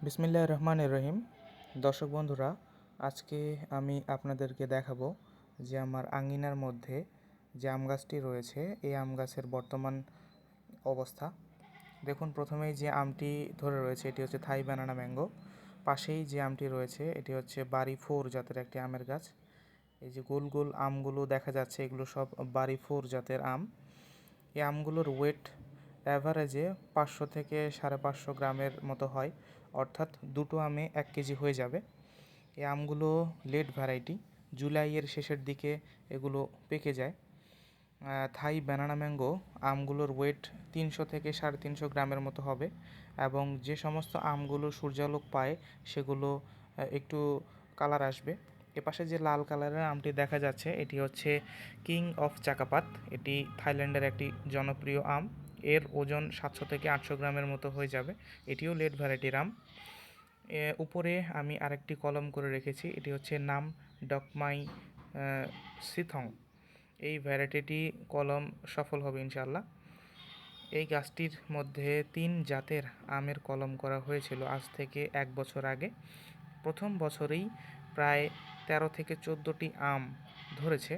বিসমিল্লাহির রহমানির রহিম। দর্শক বন্ধুরা, আজকে আমি আপনাদেরকে দেখাবো যে আমার আঙিনার মধ্যে যে আম গাছটি রয়েছে এই আম গাছের বর্তমান অবস্থা। দেখুন, প্রথমেই যে আমটি ধরে রয়েছে এটি হচ্ছে থাই ব্যানানা ম্যাঙ্গো। পাশেই যে আমটি রয়েছে এটি হচ্ছে বাড়ি ফোর জাতের একটি আমের গাছ। এই যে গোল গোল আমগুলো দেখা যাচ্ছে এগুলো সব বাড়ি ফোর জাতের আম। এই আমগুলোর ওয়েট অ্যাভারেজে 500 থেকে 550 গ্রামের মতো হয়, অর্থাৎ দুটো আমে 1 কেজি হয়ে যাবে। এই আমগুলো লেট ভ্যারাইটি, জুলাইয়ের শেষের দিকে এগুলো পেকে যায়। থাই ব্যানানা ম্যাঙ্গো আমগুলোর ওয়েট 300 থেকে 350 গ্রামের মতো হবে, এবং যে সমস্ত আমগুলো সূর্যালোক পায় সেগুলো একটু কালার আসবে। এপাশে যে লাল কালারের আমটি দেখা যাচ্ছে এটি হচ্ছে কিং অফ চাকাপাত। এটি থাইল্যান্ডের একটি জনপ্রিয় আম। এর ওজন 700 থেকে 800 গ্রামের মতো হয়ে যাবে। এটিও লেট ভ্যারাইটির আম। উপরে আমি আরেকটি কলম করে রেখেছি, এটি হচ্ছে নাম ডকমাই সিথং। এই ভ্যারাইটিটি কলম সফল হবে ইনশাল্লাহ। এই গাছটির মধ্যে 3 জাতের আমের কলম করা হয়েছিল আজ থেকে 1 বছর আগে। প্রথম বছরেই প্রায় 13 থেকে 14টি আম ধরেছে।